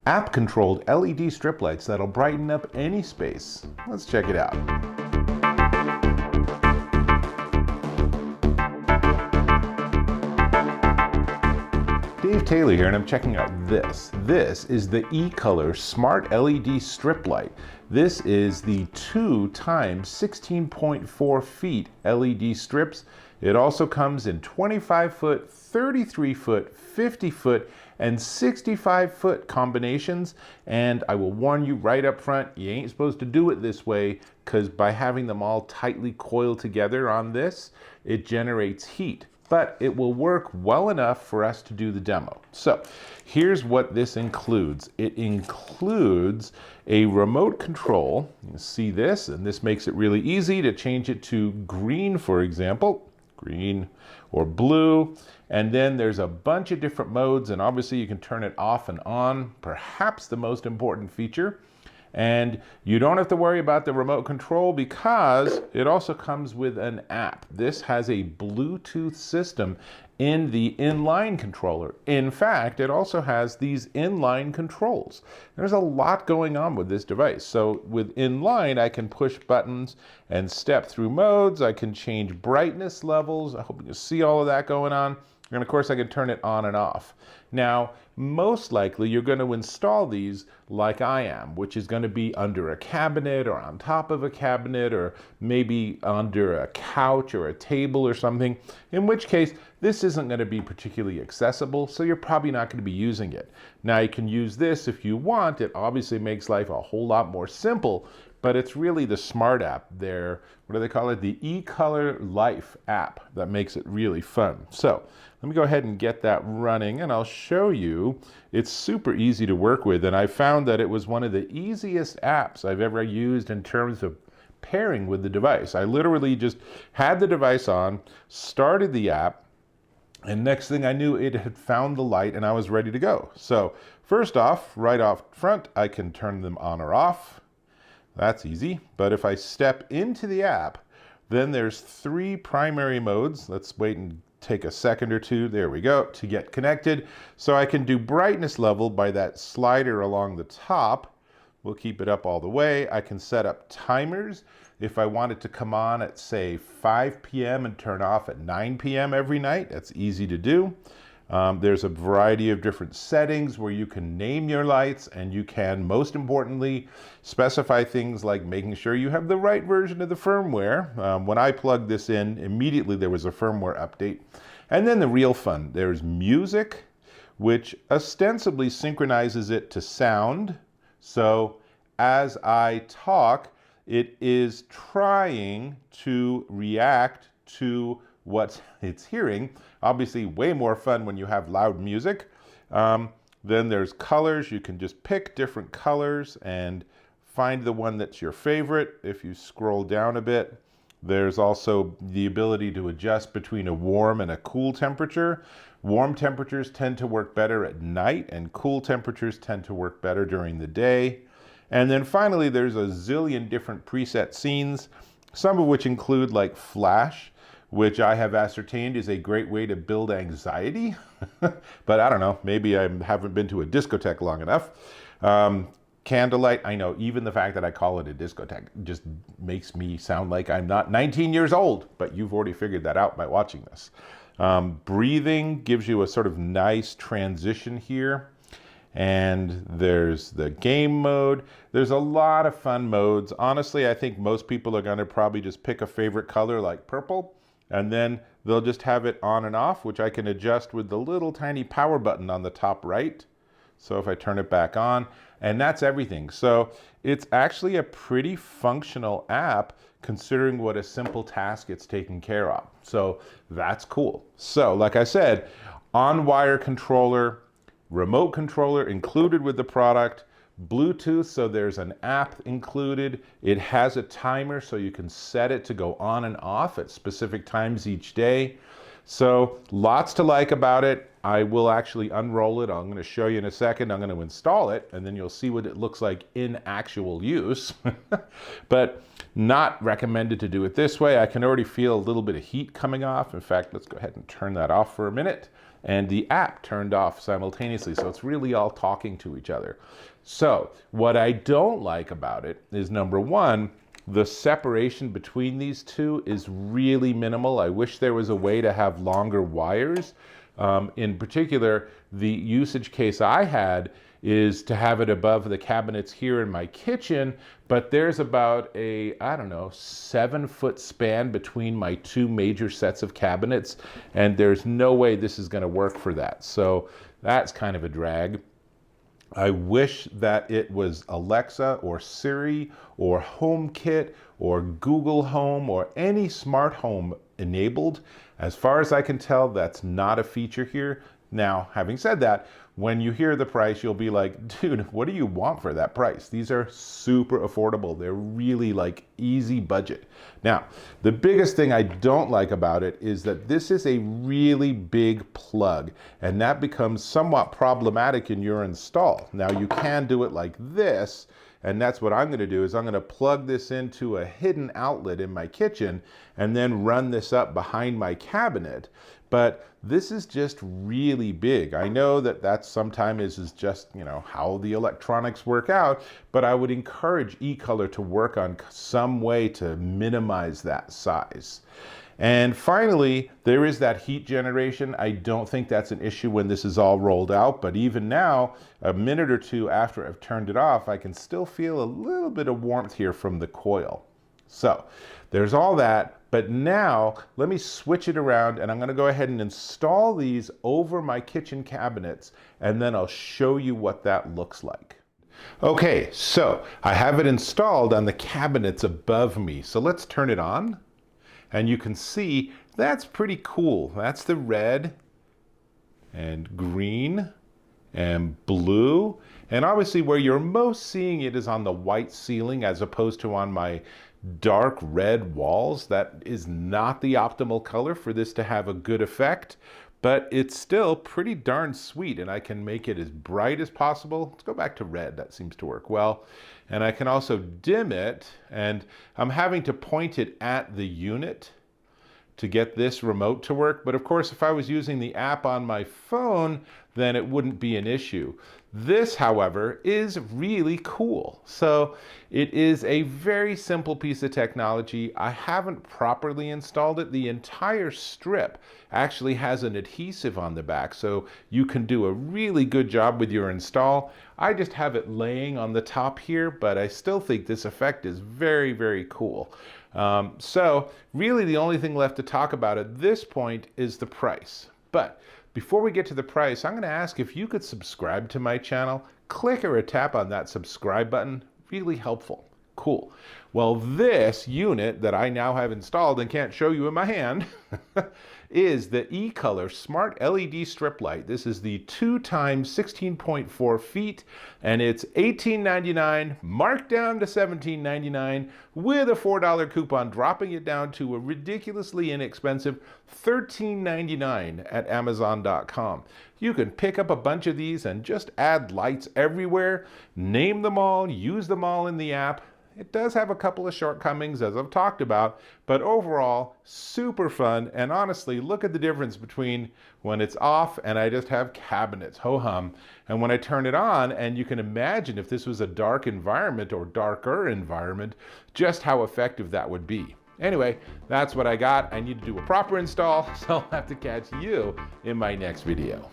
app-controlled LED strip lights that'll brighten up any space. Let's check it out. Dave Taylor here, and I'm checking out this. This is the Ecolor Smart LED Strip Light. This is the 2 times 16.4 feet LED strips. It also comes in 25 foot, 33 foot, 50 foot, and 65 foot combinations. And I will warn you right up front, you ain't supposed to do it this way, because by having them all tightly coiled together on this, it generates heat. But it will work well enough for us to do the demo. So here's what this includes. It includes a remote control. You see this, and this makes it really easy to change it to green, for example, green or blue. And then there's a bunch of different modes, and obviously you can turn it off and on, perhaps the most important feature. And you don't have to worry about the remote control because it also comes with an app. This has a Bluetooth system in the inline controller. In fact, it also has these inline controls. There's a lot going on with this device. So with inline, I can push buttons and step through modes. I can change brightness levels. I hope you can see all of that going on. And of course I can turn it on and off. Now, most likely you're going to install these like I am, which is going to be under a cabinet or on top of a cabinet or maybe under a couch or a table or something, in which case this isn't going to be particularly accessible, so you're probably not going to be using it. Now you can use this if you want. It obviously makes life a whole lot more simple, but it's really the smart app there. What do they call it? The Ecolor Life app that makes it really fun. So let me go ahead and get that running and I'll show you. It's super easy to work with, and I found that it was one of the easiest apps I've ever used in terms of pairing with the device. I literally just had the device on, started the app, and next thing I knew, it had found the light and I was ready to go. So first off, right off front, I can turn them on or off. That's easy. But if I step into the app, then there's 3 primary modes. Let's wait and take a second or two. There we go, to get connected. So I can do brightness level by that slider along the top. We'll keep it up all the way. I can set up timers. If I want it to come on at, say, 5 p.m. and turn off at 9 p.m. every night, that's easy to do. There's a variety of different settings where you can name your lights, and you can, most importantly, specify things like making sure you have the right version of the firmware. When I plugged this in, immediately there was a firmware update. And then the real fun, there's music, which ostensibly synchronizes it to sound. So as I talk, it is trying to react to what it's hearing. Obviously way more fun when you have loud music. Then there's colors. You can just pick different colors and find the one that's your favorite. If you scroll down a bit, there's also the ability to adjust between a warm and a cool temperature. Warm temperatures tend to work better at night, and cool temperatures tend to work better during the day. And then finally, there's a zillion different preset scenes, some of which include like flash, which I have ascertained is a great way to build anxiety. But I don't know, maybe I haven't been to a discotheque long enough. Candlelight, I know, even the fact that I call it a discotheque just makes me sound like I'm not 19 years old, but you've already figured that out by watching this. Breathing gives you a sort of nice transition here. And there's the game mode. There's a lot of fun modes. Honestly, I think most people are going to probably just pick a favorite color like purple, and then they'll just have it on and off, which I can adjust with the little tiny power button on the top right. So if I turn it back on, and that's everything. So it's actually a pretty functional app considering what a simple task it's taking care of. So that's cool. So like I said, on-wire controller, remote controller included with the product, Bluetooth, so there's an app included. It has a timer so you can set it to go on and off at specific times each day. So lots to like about it. I will actually unroll it. I'm going to show you in a second. I'm going to install it, and then you'll see what it looks like in actual use. But not recommended to do it this way. I can already feel a little bit of heat coming off. In fact, let's go ahead and turn that off for a minute. and the app turned off simultaneously. So it's really all talking to each other. So what I don't like about it is, number one, the separation between these two is really minimal. I wish there was a way to have longer wires. In particular, the usage case I had is to have it above the cabinets here in my kitchen, but there's about a, I don't know, 7-foot span between my two major sets of cabinets, and there's no way this is going to work for that. So that's kind of a drag. I wish that it was Alexa or Siri or HomeKit or Google Home or any smart home enabled. As far as I can tell, that's not a feature here. Now, having said that, when you hear the price, you'll be like, dude, what do you want for that price? These are super affordable. They're really like easy budget. Now, the biggest thing I don't like about it is that this is a really big plug, and that becomes somewhat problematic in your install. Now, you can do it like this, and that's what I'm going to do, is I'm going to plug this into a hidden outlet in my kitchen and then run this up behind my cabinet. But this is just really big. I know that that sometimes is just, you know, how the electronics work out, but I would encourage Ecolor to work on some way to minimize that size. And finally, there is that heat generation. I don't think that's an issue when this is all rolled out, but even now, a minute or two after I've turned it off, I can still feel a little bit of warmth here from the coil. So there's all that, but now let me switch it around, and I'm going to go ahead and install these over my kitchen cabinets, and then I'll show you what that looks like. Okay, so I have it installed on the cabinets above me. So let's turn it on. And you can see that's pretty cool. That's the red and green and blue. And obviously where you're most seeing it is on the white ceiling as opposed to on my dark red walls. That is not the optimal color for this to have a good effect, but it's still pretty darn sweet, and I can make it as bright as possible. Let's go back to red. That seems to work well. And I can also dim it, and I'm having to point it at the unit to get this remote to work. But of course, if I was using the app on my phone, then it wouldn't be an issue. This, however, is really cool. So it is a very simple piece of technology. I haven't properly installed it. The entire strip actually has an adhesive on the back, so you can do a really good job with your install. I just have it laying on the top here, but I still think this effect is very, very cool. So really the only thing left to talk about at this point is the price. But before we get to the price, I'm going to ask if you could subscribe to my channel. Click or tap on that subscribe button. Really helpful. Cool. Well, this unit that I now have installed and can't show you in my hand is the Ecolor Smart LED Strip Light. This is the 2 times 16.4 feet, and it's $18.99, marked down to $17.99 with a $4 coupon, dropping it down to a ridiculously inexpensive $13.99 at Amazon.com. You can pick up a bunch of these and just add lights everywhere, name them all, use them all in the app. It does have a couple of shortcomings, as I've talked about, but overall, super fun. And honestly, look at the difference between when it's off and I just have cabinets, ho-hum, and when I turn it on, and you can imagine if this was a dark environment or darker environment, just how effective that would be. Anyway, that's what I got. I need to do a proper install, so I'll have to catch you in my next video.